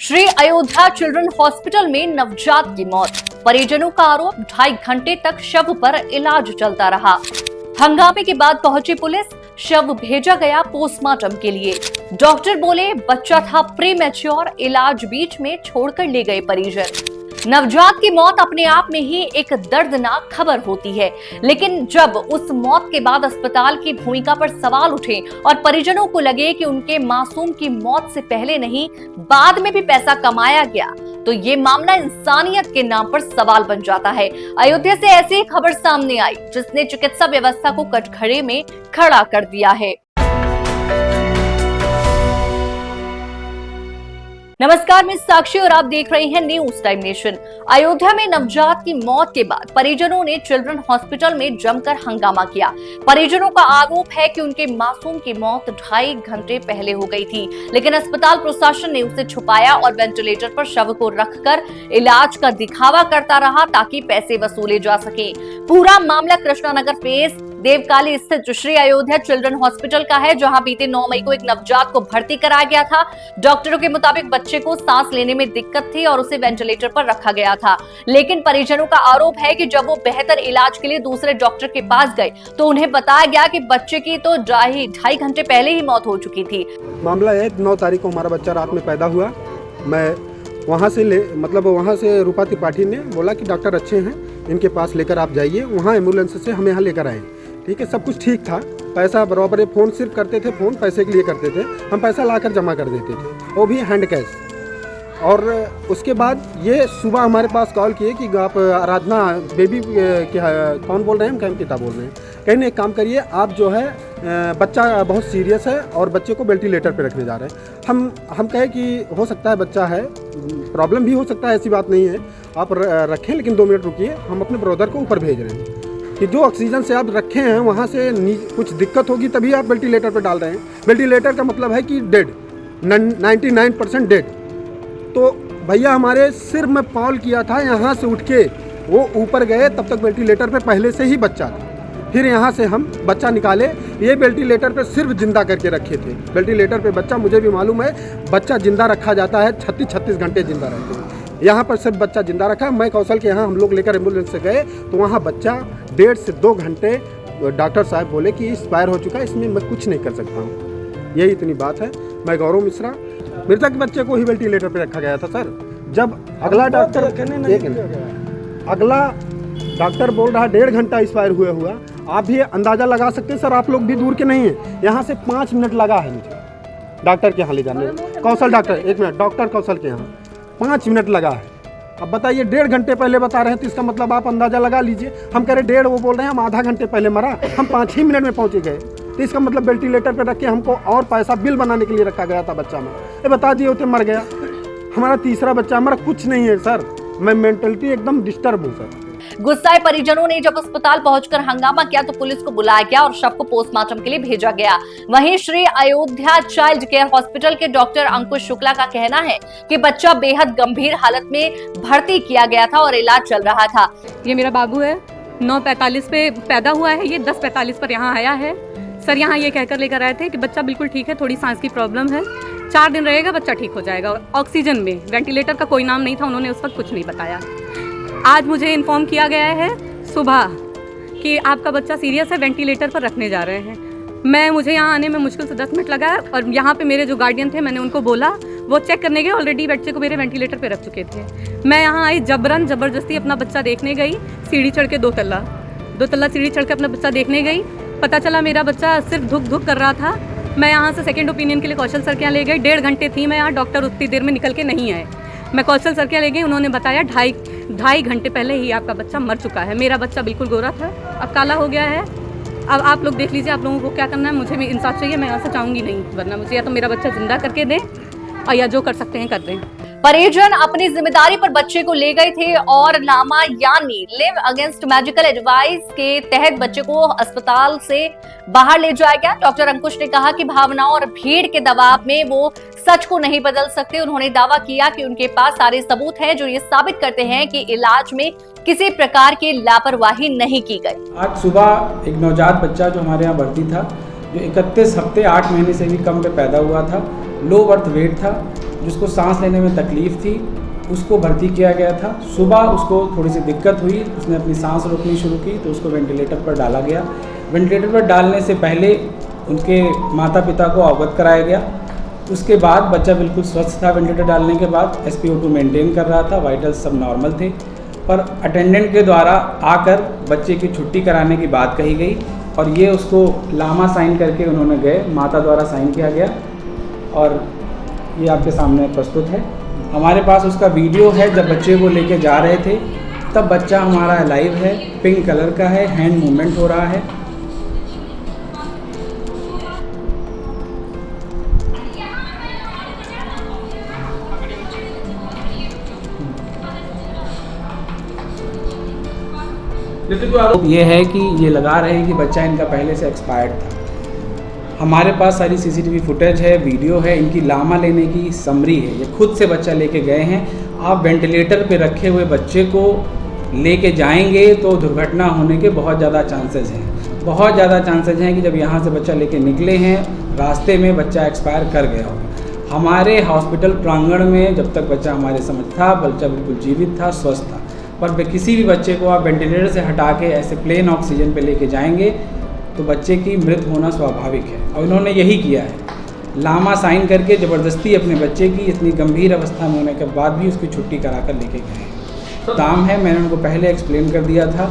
Shri Ayodhya children hospital में नवजात की मौत। परिजनों का आरोप 2.5 घंटे तक शव पर इलाज चलता रहा। हंगामे के बाद पहुंची पुलिस, शव भेजा गया पोस्टमार्टम के लिए। डॉक्टर बोले बच्चा था प्रीमैच्योर, इलाज बीच में छोड़कर ले गए परिजन। नवजात की मौत अपने आप में ही एक दर्दनाक खबर होती है, लेकिन जब उस मौत के बाद अस्पताल की भूमिका पर सवाल उठे और परिजनों को लगे कि उनके मासूम की मौत से पहले नहीं बाद में भी पैसा कमाया गया, तो ये मामला इंसानियत के नाम पर सवाल बन जाता है। अयोध्या से ऐसी खबर सामने आई जिसने चिकित्सा व्यवस्था को कटघरे में खड़ा कर दिया है। नमस्कार, मैं साक्षी और आप देख रहे हैं न्यूज टाइम नेशन। अयोध्या में नवजात की मौत के बाद परिजनों ने चिल्ड्रन हॉस्पिटल में जमकर हंगामा किया। परिजनों का आरोप है कि उनके मासूम की मौत 2.5 घंटे पहले हो गई थी, लेकिन अस्पताल प्रशासन ने उसे छुपाया और वेंटिलेटर पर शव को रखकर इलाज का दिखावा करता रहा ताकि पैसे वसूले जा सके। पूरा मामला कृष्णानगर फेस देवकाली स्थित श्री अयोध्या चिल्ड्रन हॉस्पिटल का है, जहां बीते 9 मई को एक नवजात को भर्ती कराया गया था। डॉक्टरों के मुताबिक बच्चे को सांस लेने में दिक्कत थी और उसे वेंटिलेटर पर रखा गया था, लेकिन परिजनों का आरोप है कि जब वो बेहतर इलाज के लिए दूसरे डॉक्टर के पास गए तो उन्हें बताया गया कि बच्चे की तो 2.5 घंटे पहले ही मौत हो चुकी थी। मामला है 9 तारीख को हमारा बच्चा रात में पैदा हुआ। मैं वहाँ से रूपा त्रिपाठी ने बोला कि डॉक्टर अच्छे हैं, इनके पास लेकर आप जाइए। वहाँ एम्बुलेंस से हम यहाँ लेकर आए। ठीक है, सब कुछ ठीक था। पैसा बराबर फोन सिर्फ करते थे, फोन पैसे के लिए करते थे, हम पैसा लाकर जमा कर देते थे, वो भी हैंड कैश। और उसके बाद ये सुबह हमारे पास कॉल किए कि आप आराधना बेबी कौन बोल रहे हैं? हम कहीं पिता बोल रहे हैं। कहीं एक काम करिए, आप जो है बच्चा बहुत सीरियस है और बच्चे को वेंटिलेटर पे रखने जा रहे हैं। हम कहे कि हो सकता है बच्चा है, प्रॉब्लम भी हो सकता है, ऐसी बात नहीं है, आप रखें, लेकिन 2 मिनट रुकिए, हम अपने ब्रदर को ऊपर भेज रहे हैं कि जो ऑक्सीजन से आप रखे हैं वहाँ से कुछ दिक्कत होगी तभी आप वेंटिलेटर पे डाल रहे हैं। वेंटिलेटर का मतलब है कि डेड, 99% डेड। तो भैया हमारे सिर में पॉल किया था, यहाँ से उठ के वो ऊपर गए, तब तक वेंटिलेटर पे पहले से ही बच्चा था। फिर यहाँ से हम बच्चा निकाले, ये वेंटिलेटर पे सिर्फ जिंदा करके रखे थे। वेंटिलेटर पे बच्चा, मुझे भी मालूम है, बच्चा जिंदा रखा जाता है, 36 घंटे जिंदा रहते हैं। यहाँ पर सिर्फ बच्चा जिंदा रखा। मैं कौशल के यहाँ हम लोग लेकर एम्बुलेंस से गए तो वहाँ बच्चा 1.5 से 2 घंटे डॉक्टर साहब बोले कि एक्सपायर हो चुका है, इसमें मैं कुछ नहीं कर सकता हूँ। यही इतनी बात है। मैं गौरव मिश्रा, मृतक बच्चे को ही वेंटिलेटर पे रखा गया था सर। जब अगला डॉक्टर बोल रहा 1.5 घंटा एक्सपायर हुआ, आप भी अंदाज़ा लगा सकते हैं सर, आप लोग भी दूर के नहीं हैं। यहाँ से 5 मिनट लगा है मुझे डॉक्टर के यहाँ ले जाने, कौशल डॉक्टर, 1 मिनट, डॉक्टर कौशल के यहाँ 5 मिनट लगा है। अब बताइए, 1.5 घंटे पहले बता रहे हैं तो इसका मतलब आप अंदाज़ा लगा लीजिए। हम कह रहे 1.5, वो बोल रहे हैं हम आधा घंटे पहले मरा, हम 5 ही मिनट में पहुँचे गए। तो इसका मतलब वेंटिलेटर पे रख के हमको और पैसा बिल बनाने के लिए रखा गया था बच्चा में। ये बता दिए होते मर गया। हमारा तीसरा बच्चा, हमारा कुछ नहीं है सर। मैं मेंटलिटी एकदम डिस्टर्ब हूँ सर। गुस्साए परिजनों ने जब अस्पताल पहुंचकर हंगामा किया तो पुलिस को बुलाया गया और शव को पोस्टमार्टम के लिए भेजा गया। वहीं Shri Ayodhya child care hospital के डॉक्टर अंकुश शुक्ला का कहना है कि बच्चा बेहद गंभीर हालत में भर्ती किया गया था और इलाज चल रहा था। ये मेरा बाबू है, 9:45 पे पैदा हुआ है, ये 10:45 पर यहाँ आया है। सर यहाँ ये कहकर लेकर आए थे कि बच्चा बिल्कुल ठीक है, थोड़ी सांस की प्रॉब्लम है, 4 दिन रहेगा, बच्चा ठीक हो जाएगा। ऑक्सीजन में, वेंटिलेटर का कोई नाम नहीं था, उन्होंने उस वक्त कुछ नहीं बताया। आज मुझे इन्फॉर्म किया गया है सुबह कि आपका बच्चा सीरियस है, वेंटिलेटर पर रखने जा रहे हैं। मुझे यहाँ आने में मुश्किल से 10 मिनट लगा और यहाँ पे मेरे जो गार्डियन थे, मैंने उनको बोला, वो चेक करने गए, ऑलरेडी बच्चे को मेरे वेंटिलेटर पे रख चुके थे। मैं यहाँ आई, जबरदस्ती अपना बच्चा देखने गई, सीढ़ी चढ़ के 2 तल्ला सीढ़ी चढ़ के अपना बच्चा देखने गई। पता चला मेरा बच्चा सिर्फ धुक कर रहा था। मैं यहाँ से सेकेंड ओपिनियन के लिए कौशल सर के यहाँ ले गई। 1.5 घंटे थी मैं यहाँ, डॉक्टर उतनी देर में निकल के नहीं आए। मैं कौशल सर के यहाँ ले गई, उन्होंने बताया 2.5 घंटे पहले ही आपका बच्चा मर चुका है। मेरा बच्चा बिल्कुल गोरा था, अब काला हो गया है। अब आप लोग देख लीजिए, आप लोगों को क्या करना है। मुझे भी इंसाफ चाहिए, मैं यहाँ से चाहूँगी नहीं, वरना मुझे या तो मेरा बच्चा जिंदा करके दें और या जो कर सकते हैं कर दें। परिजन अपनी जिम्मेदारी पर बच्चे को ले गए थे और लामा यानी लिव अगेंस्ट मेडिकल एडवाइस के तहत बच्चे को अस्पताल से बाहर ले जाया गया। डॉक्टर अंकुश ने कहा कि भावनाओं और भीड़ के दबाव में वो सच को नहीं बदल सकते। उन्होंने दावा किया कि उनके पास सारे सबूत हैं जो ये साबित करते हैं कि इलाज में किसी प्रकार की लापरवाही नहीं की गई। आज सुबह एक नवजात बच्चा जो हमारे यहाँ भर्ती था, जो 31 हफ्ते 8 महीने से भी कम पे पैदा हुआ था, लो बर्थ वेट था, जिसको सांस लेने में तकलीफ़ थी उसको भर्ती किया गया था। सुबह उसको थोड़ी सी दिक्कत हुई, उसने अपनी सांस रोकनी शुरू की तो उसको वेंटिलेटर पर डाला गया। वेंटिलेटर पर डालने से पहले उनके माता पिता को अवगत कराया गया। उसके बाद बच्चा बिल्कुल स्वस्थ था। वेंटिलेटर डालने के बाद SpO2 मेंटेन कर रहा था, वाइटल्स सब नॉर्मल थे। पर अटेंडेंट के द्वारा आकर बच्चे की छुट्टी कराने की बात कही गई और ये उसको लामा साइन करके उन्होंने गए, माता द्वारा साइन किया गया और ये आपके सामने प्रस्तुत है। हमारे पास उसका वीडियो है, जब बच्चे को लेके जा रहे थे तब बच्चा हमारा लाइव है, पिंक कलर का है, हैंड मूवमेंट हो रहा है। ये है कि ये लगा रहे हैं कि बच्चा इनका पहले से एक्सपायर्ड था। हमारे पास सारी CCTV फुटेज है, वीडियो है, इनकी लामा लेने की समरी है। ये खुद से बच्चा लेके गए हैं। आप वेंटिलेटर पे रखे हुए बच्चे को लेके जाएंगे तो दुर्घटना होने के बहुत ज़्यादा चांसेस हैं। बहुत ज़्यादा चांसेस हैं कि जब यहाँ से बच्चा लेके निकले हैं रास्ते में बच्चा एक्सपायर कर गया होगा। हमारे हॉस्पिटल प्रांगण में जब तक बच्चा हमारे समझ था, बच्चा बिल्कुल जीवित था, स्वस्थ था। पर किसी भी बच्चे को आप वेंटिलेटर से हटा के ऐसे प्लेन ऑक्सीजन पे लेके जाएंगे तो बच्चे की मृत्यु होना स्वाभाविक है। और इन्होंने यही किया है, लामा साइन करके ज़बरदस्ती अपने बच्चे की इतनी गंभीर अवस्था में होने के बाद भी उसकी छुट्टी करा कर लेके गए। दाम है, मैंने उनको पहले एक्सप्लेन कर दिया था।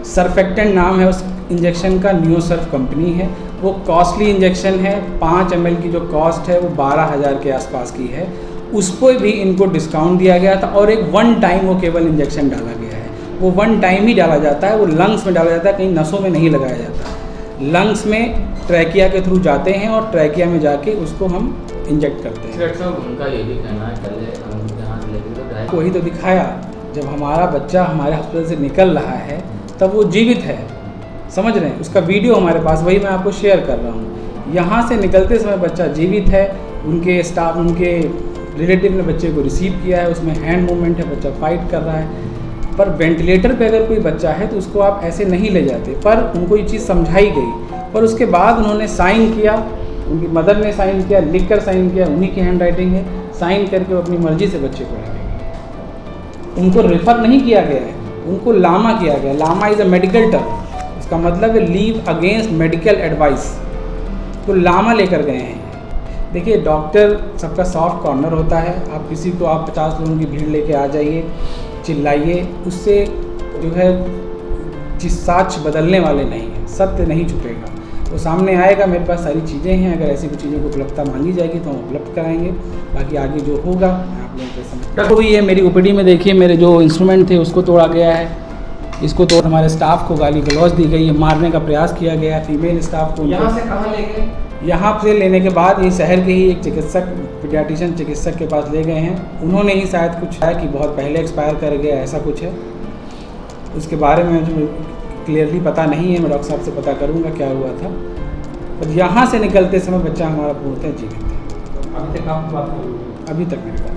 सर्फेक्टेंट नाम है उस इंजेक्शन का, न्यूसर्फ कंपनी है। वो कॉस्टली इंजेक्शन है, 5 ml की जो कॉस्ट है वो 12,000 के आसपास की है। उस पर भी इनको डिस्काउंट दिया गया था और एक 1 टाइम वो केवल इंजेक्शन डाला गया है। वो 1 टाइम ही डाला जाता है, वो लंग्स में डाला जाता है, कहीं नसों में नहीं लगाया जाता। लंग्स में ट्रैकिया के थ्रू जाते हैं और ट्रैकिया में जाके उसको हम इंजेक्ट करते हैं। उनका ये भी कहना है, वही तो दिखाया, जब हमारा बच्चा हमारे हॉस्पिटल से निकल रहा है तब वो जीवित है, समझ रहे हैं। उसका वीडियो हमारे पास, वही मैं आपको शेयर कर रहा हूँ। यहाँ से निकलते समय बच्चा जीवित है, उनके स्टाफ, उनके रिलेटिव ने बच्चे को रिसीव किया है, उसमें हैंड मूवमेंट है, बच्चा फाइट कर रहा है। पर वेंटिलेटर पे अगर कोई बच्चा है तो उसको आप ऐसे नहीं ले जाते। पर उनको ये चीज़ समझाई गई, पर उसके बाद उन्होंने साइन किया, उनकी मदर ने साइन किया, लिख कर साइन किया, उन्हीं की हैंड राइटिंग है, साइन करके वो अपनी मर्जी से बच्चे को लेके गए। उनको रेफ़र नहीं किया गया है, उनको लामा किया गया। LAMA is a medical term, उसका मतलब है लीव अगेंस्ट मेडिकल एडवाइस। तो लामा लेकर गए हैं। देखिए, डॉक्टर सबका सॉफ्ट कॉर्नर होता है। आप किसी को, आप 50 लोगों की भीड़ लेके आ जाइए, चिल्लाइए, उससे जो है साक्ष्य बदलने वाले नहीं हैं, सत्य नहीं छुपेगा, वो सामने आएगा। मेरे पास सारी चीज़ें हैं, अगर ऐसी भी चीज़ों को उपलब्धता मांगी जाएगी तो हम उपलब्ध कराएंगे। बाकी आगे जो होगा मैं आप लोगों को समझ हुई है। मेरी OPD में देखिए, मेरे जो इंस्ट्रूमेंट थे उसको तोड़ा गया है, इसको तोड़ हमारे स्टाफ को गाली गलौज दी गई है, मारने का प्रयास किया गया है फीमेल स्टाफ को। यहाँ से कहाँ ले गए? यहाँ से लेने के बाद ये शहर के ही एक चिकित्सक, पीडियाट्रिशियन चिकित्सक के पास ले गए हैं। उन्होंने ही शायद कुछ है कि बहुत पहले एक्सपायर कर गया, ऐसा कुछ है। उसके बारे में जो क्लियरली पता नहीं है, मैं डॉक्टर साहब से पता करूँगा क्या हुआ था। पर यहाँ से निकलते समय बच्चा हमारा पूर्णतः जीवित है। अभी तक आपकी बात नहीं? अभी तक मेरी बात नहीं।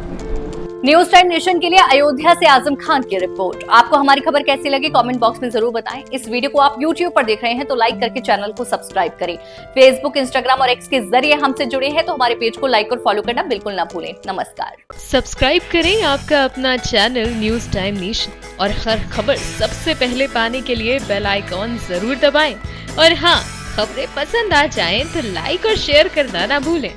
न्यूज टाइम नेशन के लिए अयोध्या से आजम खान की रिपोर्ट। आपको हमारी खबर कैसी लगी कमेंट बॉक्स में जरूर बताएं। इस वीडियो को आप YouTube पर देख रहे हैं तो लाइक करके चैनल को सब्सक्राइब करें। Facebook, Instagram और X के जरिए हमसे जुड़े हैं तो हमारे पेज को लाइक और फॉलो करना बिल्कुल ना भूलें। नमस्कार। सब्सक्राइब करें आपका अपना चैनल न्यूज टाइम नेशन और हर खबर सबसे पहले पाने के लिए बेल आइकॉन जरूर दबाएं। और हाँ, खबरें पसंद आ जाएं तो लाइक और शेयर करना ना भूलें।